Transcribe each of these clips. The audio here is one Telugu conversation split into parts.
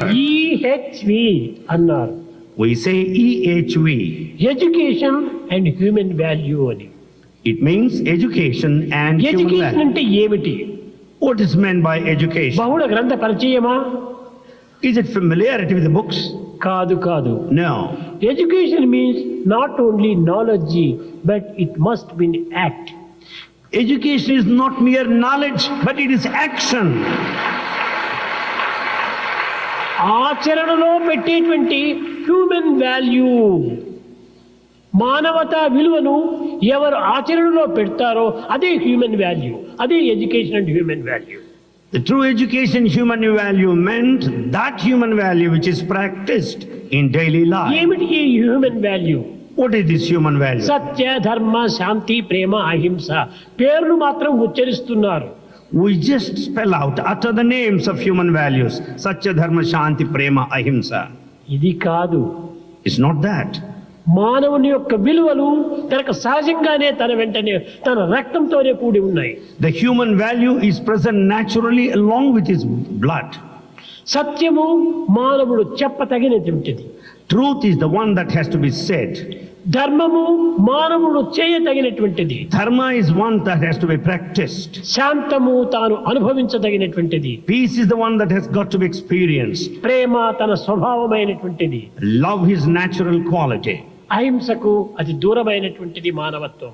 EHV అన్నారు. We say EHV. Education and human value అని. It means education and human education value. అంటే ఏమిటి? What is meant by education? బహుళ గ్రంథ పరిచయమా? Is it familiarity with the books? కాదు కాదు. No. Education means not only knowledge but it must be act. Education is not mere knowledge, but it is action. ఆచరణలో పెట్టేటువంటి హ్యూమన్ వాల్యూ, మానవతా విలువను ఎవరు ఆచరణలో పెడతారో అదే హ్యూమన్ వాల్యూ, అదే education and human value. The true education, human value meant that human value which is practiced in daily life. ఏమిటి ఈ human value? What is this human value? సత్య, ధర్మ, శాంతి, ప్రేమ, అహింస పేర్లు మాత్రం ఉచ్చరిస్తున్నారు. We just spell out, utter the names of human values. Satya, Dharma, Shanti, Prema, Ahimsa. ఇది కాదు. It's not that. మానవుని యొక్క విలువలు తనకు సహజంగానే తన వెంటనే తన రక్తంతోనే కూడి ఉన్నాయి. The human value is present naturally along with his blood. సత్యము మానవుడు చెప్పతగినటువంటిది. Truth is the one that has to be said. ధర్మము మానవుడు చేయతగినటువంటిది. Dharma is one that has to be practiced. శాంతము తాను అనుభవించదగినటువంటిది. Peace is the one that has got to be experienced. ప్రేమ తన స్వభావమైనటువంటిది. Love is natural quality. అహింసకు అతి దూరమైనటువంటిది మానవత్వం.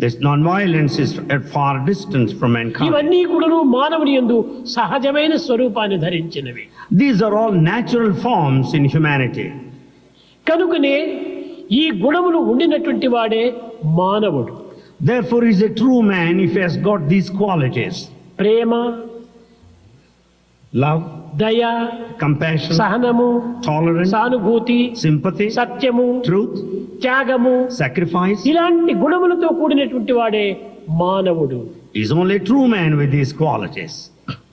This non-violence is at far distance from mankind. ఇవన్నీ కూడాను మానవుని యందు సహజమైన స్వరూపాన్ని ధరించినవి. These are all natural forms in humanity. కనుకనే ఈ గుణములు ఉండినటువంటి వాడే మానవుడు. Therefore, he is a true man if he has got these qualities: Prema, love, దయ, compassion, సహనము, tolerance, సానుభూతి, sympathy, సత్యము, truth, త్యాగము, sacrifice. ఇలాంటి గుణములతో కూడినటువంటి వాడే మానవుడు. He is only a true man with these qualities.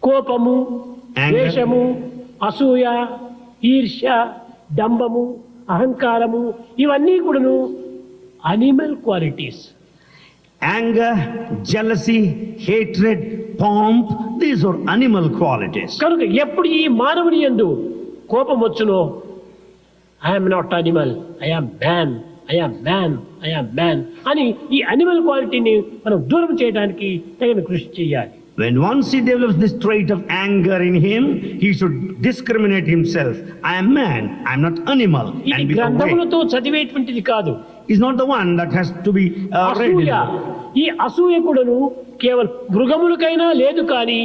కోపము, Anger. ద్వేషము, అసూయ, ఈర్ష్య, డంబము, అహంకారము ఇవన్నీ కూడాను animal qualities. Anger, jealousy, hatred, pomp, these are animal qualities. కనుక ఎప్పుడు ఈ మానవుని యందు కోపం వచ్చునో, I'm not animal, I'm man, I'm man, I'm man అని ఈ అనిమల్ క్వాలిటీని మనం దూరం చేయడానికి తగిన కృషి చేయాలి. When once he develops this trait of anger in him, he should discriminate himself. I am man, I am not animal. ఇది And be aware. గ్రంథములతో చదివేటువంటిది కాదు. He's not the one that has to be read. అసూయ, ఈ అసూయ కూడాను కేవలం మృగములకైనా లేదు, కానీ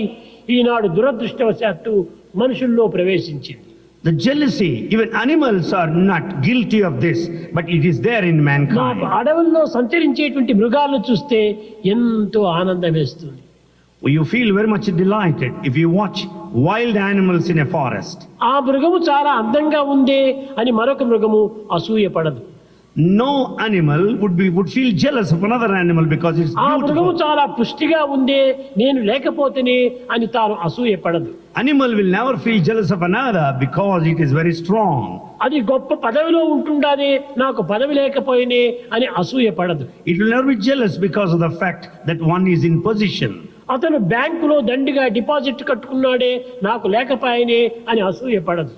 ఈనాడు దురదృష్టవశాత్తు మనుషుల్లో ప్రవేశించింది. The jealousy, even animals are not guilty of this, but it is there in mankind. అడవుల్లో సంచరించేటువంటి మృగాలను చూస్తే ఎంతో ఆనందం వేస్తుంది. You feel very much delighted if you watch wild animals in a forest. ఆ మృగము చాలా అందంగా ఉందే అని మరొక మృగము అసూయ పడదు. No animal would feel jealous of another animal because it's ఆ మృగము beautiful. చాలా పుష్టిగా ఉందే నేను లేకపోతేనే అని తాను అసూయ పడదు. Animal will never feel jealous of another because it is very strong. అది గొప్ప పదవిలో ఉంటుండానే నాకు పదవి లేకపోయినే అని అసూయ పడదు. It will never be jealous because of the fact that one is in position. అతను బ్యాంకులో దండిగా డిపాజిట్ కట్టుకున్నాడే నాకు లేకపోయినే అని అసూయ పడదు.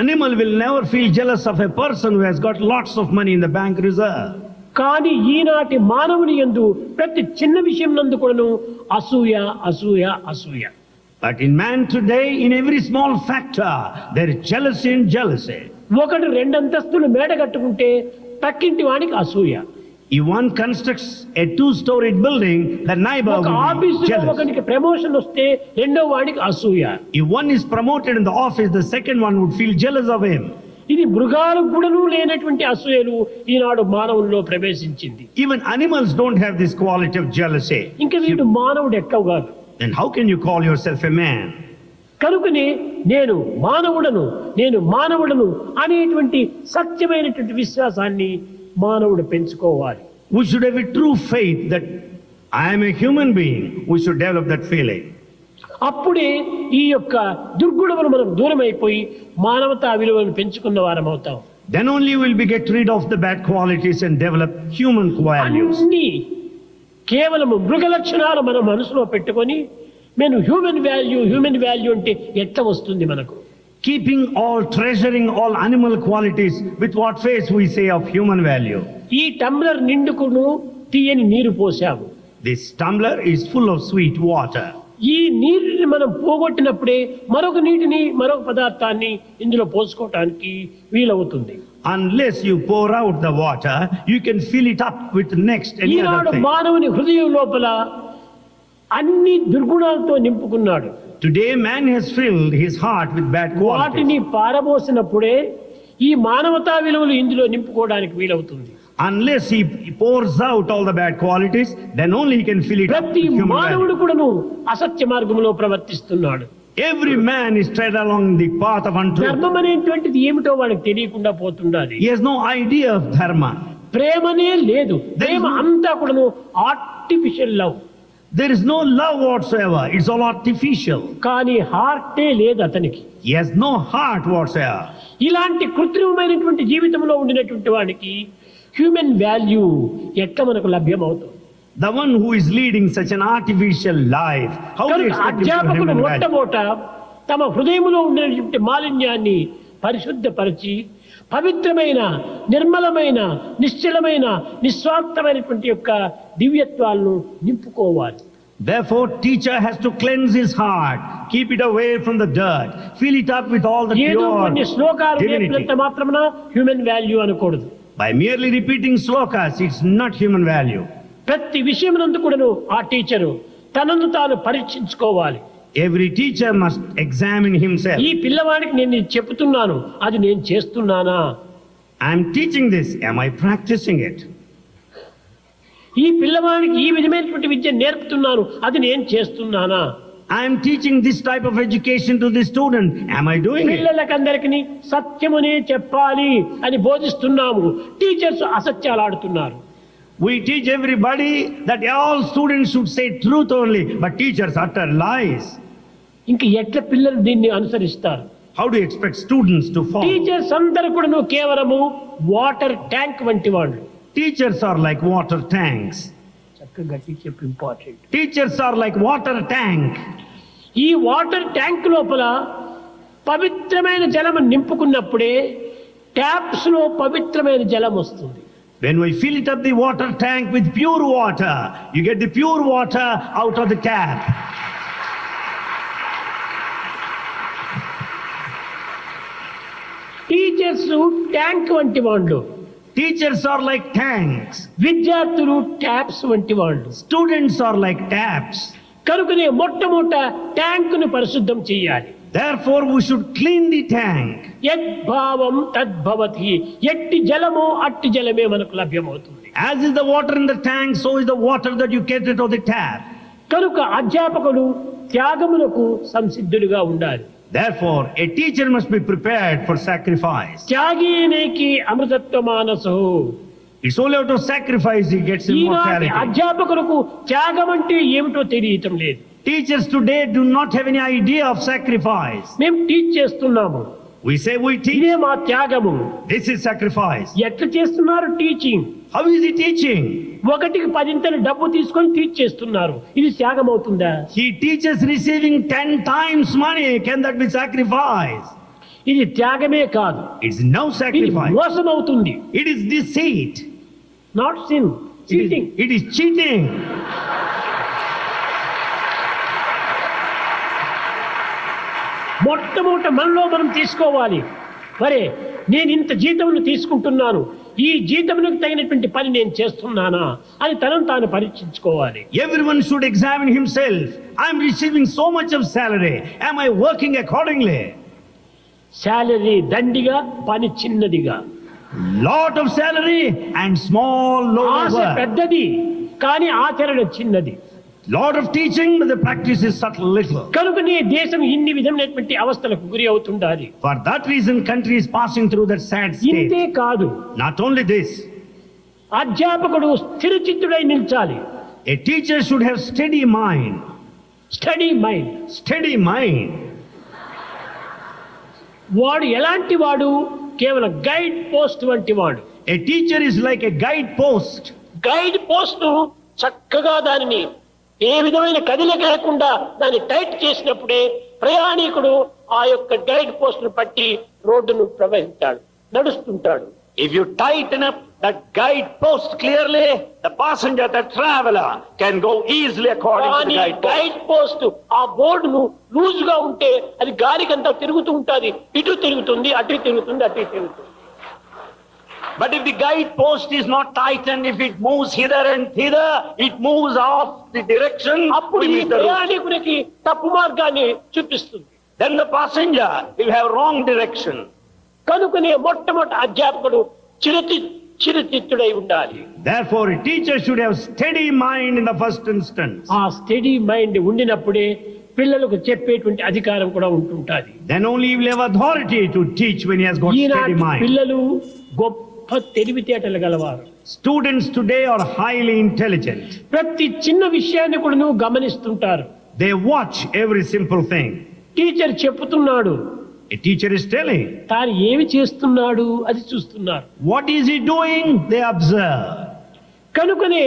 Animal will never feel jealous of a person who has got lots of money in the bank reserve. కానీ ఈనాటి మానవుని యందు ప్రతి చిన్న విషయం నందు కూడాను అసూయ, అసూయ, అసూయ. But in man today, in every small factor, there is jealousy and jealousy. ఒకడు రెండంతస్తులు మేడ కట్టుకుంటే పక్కింటి వానికి అసూయ. If one constructs a two-storied building, the neighbor ఒక will be ఆఫీసులో jealous. ఒకనికి ప్రమోషన్ వస్తే రెండో వాడికి అసూయ. If one is promoted in the office, the second one would feel jealous of him. ఇది మృగాలకు కూడాను లేనటువంటి అసూయలు ఈనాడు మానవుల్లో ప్రవేశించింది. Even animals don't have this quality of jealousy. ఇంకా వీడు మానవుడు ఎట్లా కాదు. Then how can you call yourself a man? కనుకనే నేను మానవుడను, నేను మానవుడను అనేటువంటి సత్యమైనటువంటి విశ్వాసాన్ని మానవుడు పెంచుకోవాలి. We should have a true faith that I am a human being. We should develop that feeling. అప్పుడే ఈ యొక్క దుర్గుణములు మనం దూరం అయిపోయి మానవతా విలువలను పెంచుకున్న వారం అవుతాం. Then only will we get rid of the bad qualities and develop human values. అన్ని కేవలము మృగ లక్షణాలు మన మనసులో పెట్టుకొని నేను హ్యూమన్ వాల్యూ అంటే ఎట్లా వస్తుంది మనకు? keeping all, treasuring all animal qualities, with what face we say of human value. ఈ టంబ్లర్ నిండుకును తీయని నీరు పోసాము. This tumbler is full of sweet water. ఈ నీటిని మనం పోగొట్టినప్పుడే మరొక నీటిని మరొక పదార్థాన్ని ఇందులో పోసుకోవటానికి వీలవుతుంది. Unless you pour out the water, you can fill it up with next any other Eenadu thing. మానవుని హృదయం లోపల అన్ని దుర్గుణాలతో నింపుకున్నాడు. Today man has filled his heart with bad వాటిని qualities. పారబోసినప్పుడే ఈ మానవతా విలువలు ఇందులో నింపుకోవడానికి వీలవుతుంది. Unless he pours out all the bad qualities, then only he can fill it up ప్రతి with human మానవుడు value. కూడాను అసత్య మార్గంలో ప్రవర్తిస్తున్నాడు. Every man is tread along the path of untruth. ధర్మం అనేటువంటిది ఏమిటో వాడికి తెలియకుండా పోతుండాలి. He has no idea of dharma. ప్రేమనే లేదు. ప్రేమ అంతా కూడాను artificial love. There is no love whatsoever. It's all artificial. కానీ హార్టే లేదు అతనికి. He has no heart whatsoever. ఇలాంటి కృత్రిమమైనటువంటి జీవితంలో ఉండినటువంటి వాడికి హ్యూమన్ వాల్యూ ఎట్లా మనకు లభ్యమవుతుంది? The one who is leading such an artificial life, how do you కనుక expect him to have అధ్యాపకులు human value? మొట్టమొదట తమ హృదయంలో ఉండేటువంటి మాలిన్యాన్ని పరిశుద్ధపరిచి పవిత్రమైన నిర్మలమైన నిశ్చలమైన నిస్వార్థమైనటువంటి యొక్క దివ్యత్వాలను నింపుకోవాలి. Therefore, teacher has to cleanse his heart, keep it away from the dirt, fill it up with all the ఏదో కొన్ని pure శ్లోకాలు divinity. నేర్పినంత మాత్రమున హ్యూమన్ వాల్యూ అనకూడదు. By merely repeating slokas, it's not human value. ప్రతి విషయమునందు కూడాను ఆ టీచరు తనను తాను పరీక్షించుకోవాలి. Every teacher must examine himself. ఈ పిల్లవాడికి నేను ఇది చెప్తున్నాను, అది నేను చేస్తున్నానా? I am teaching this, am I practicing it? ఈ పిల్లవాడికి ఈ విధమైనటువంటి విద్య నేర్పుతున్నాను, అది నేను చేస్తున్నానా? I am teaching this type of education to the student, am I doing it? పిల్లలకందరికీ సత్యమునే చెప్పాలి అని బోధిస్తున్నాము. టీచర్స్ అసత్యాలు ఆడుతున్నారు. We teach everybody that all students should say truth only, but teachers utter lies. ఇంక ఎట్లా పిల్లలు దీన్ని అనుసరిస్తారు? How do you expect students to follow? Teachers అందరూ కూడా కేవలము వాటర్ ట్యాంక్ వంటి వాళ్ళు. Teachers are like water tanks. చక్కగా గట్టి చెప్పు important. Teachers are like water tank. ఈ వాటర్ ట్యాంక్ లోపల పవిత్రమైన జలం నింపుకున్నప్పుడే ట్యాప్స్ లో పవిత్రమైన జలం వస్తుంది. When we fill it up the water tank with pure water, you get the pure water out of the tap. Teachers tank వంటి వాళ్ళు, Teachers are like tanks. విద్యార్థులు ట్యాప్స్ వంటి వాళ్ళు. Students are like taps. కనుకనే మొట్టమొదట ట్యాంక్ ను పరిశుద్ధం చేయాలి. Therefore, we should clean the tank. యద్భావం తద్భవతి. ఎట్టి జలమో అట్టి జలమే మనకు లభ్యమవుతుంది. As is the water in the tank, so is the water that you get out of the tap. కనుక అధ్యాపకులు త్యాగములకు సంసిద్ధులుగా ఉండాలి. Therefore, a teacher must be prepared for sacrifice. త్యాగీనేకి అమృతత్వ మానసు. It's only out of sacrifice he gets ఈనాటి immortality. అధ్యాపకులకు త్యాగం అంటే ఏమిటో తెలియటం లేదు. Teachers today do not have any idea of sacrifice. మేము టీచ్ చేస్తున్నాము, We say we teach. ఇదే మా త్యాగము. This is sacrifice. ఎట్లా చేస్తున్నారు teaching? How is he teaching? ఒకటికి 10 డబ్బు తీసుకొని టీచ్ చేస్తున్నారు. ఇది త్యాగం అవుతుందా? He teaches receiving 10 times money. Can that be sacrifice? ఇది త్యాగమే కాదు, It's no ఇది sacrifice. మోసం అవుతుంది. It is deceit. Not sin, cheating. It is cheating. మొట్టమొదట మనలో మనం తీసుకోవాలి. మరే నేను ఇంత జీతమును తీసుకుంటున్నాను, ఈ జీతమునకు తగినటువంటి పని నేను చేస్తున్నానా అని తనను తాను పరీక్షించుకోవాలి. Everyone should examine himself. I am receiving so much of salary. Am I working accordingly? Salary దండిగా, పని చిన్నదిగా. Lot of salary and small load of Asha work. పెద్దది కానీ ఆచరణ చిన్నది. Lot of teaching, but the practice is subtle little. కనుకనే దేశం ఇన్ని విధమైనటువంటి అవస్థలకు గురి అవుతుండాలి. For that reason, country is passing through that sad ఇంతే state. కాదు, Not only this, అధ్యాపకుడు స్థిరచిత్తుడై నిల్చాలి. a teacher should have steady mind. Study mind. Steady mind. వాడు ఎలాంటి వాడు? కేవలం గైడ్ పోస్ట్ వంటి వాడు. A teacher is like a guide post. Guide post చక్కగా దానిని ఏ విధమైన కదిలిక లేకుండా దాన్ని టైట్ చేసినప్పుడే ప్రయాణికుడు ఆ యొక్క గైడ్ పోస్ట్ ను పట్టి రోడ్డును ప్రవహిస్తాడు, నడుస్తుంటాడు. If you tighten up that guide post clearly, the passenger, the traveler can go easily according to the కానీ guide post. గైడ్ పోస్ట్ ఆ బోర్డును లూజ్ గా ఉంటే అది గాలికంతా తిరుగుతూ ఉంటుంది, ఇటు తిరుగుతుంది, అటు తిరుగుతుంది, అటు తిరుగుతుంది. But if the guide post is not tightened, if it moves hither and thither, it moves off the direction. అప్పుడు we ఈ miss the route. ప్రయాణికునికి తప్పు మార్గాన్ని చూపిస్తుంది. Then the passenger will have wrong direction. కనుకనే మొట్టమొదటి అధ్యాపకుడు చిరుచిత్తుడై ఉండాలి. Therefore, a teacher should have steady mind in the first instance. ఆ స్టడీ మైండ్ ఉండినప్పుడే పిల్లలకు చెప్పేటువంటి అధికారం కూడా ఉంటుంటాది. Then only he will have authority to teach when he has got ఈనాటి steady mind. పిల్లలు గొప్ప తెలివితేటలు గలవారు. Students today are highly intelligent. ప్రతి చిన్న విషయాన్ని కూడా నువ్వు గమనిస్తుంటారు. They watch every simple thing. Teacher చెప్తున్నాడు, A teacher is telling. తాను ఏమి చేస్తున్నాడు అది చూస్తున్నారు. What is he doing? They observe. కనుకనే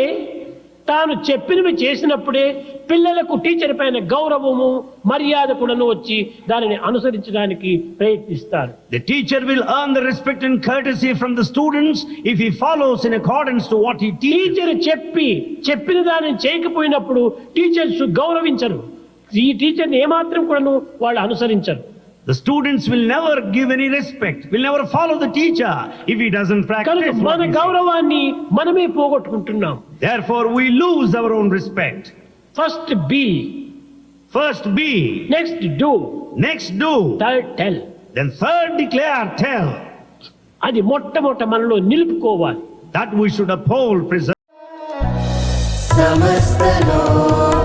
తాను చెప్పినవి చేసినప్పుడే పిల్లలకు టీచర్ పైన గౌరవము మర్యాద కూడాను వచ్చి దానిని అనుసరించడానికి ప్రయత్నిస్తారు. The teacher will earn the respect and courtesy from the students if he follows in accordance to what he teaches. Teacher చెప్పిన దానిని చేయకపోయినప్పుడు టీచర్స్ గౌరవించరు. ఈ టీచర్ని ఏమాత్రం కూడాను వాళ్ళు అనుసరించరు. The students will never give any respect, will never follow the teacher if he doesn't కనుక practice what మన he says. గౌరవాన్ని మనమే పోగొట్టుకుంటున్నాం. Therefore, we lose our own respect. First be, First be, next do, next do, third tell. then third declare, tell. అది మొట్టమొదట మనలో నిలుపుకోవాలి. That we should uphold, preserve. समस्तलोक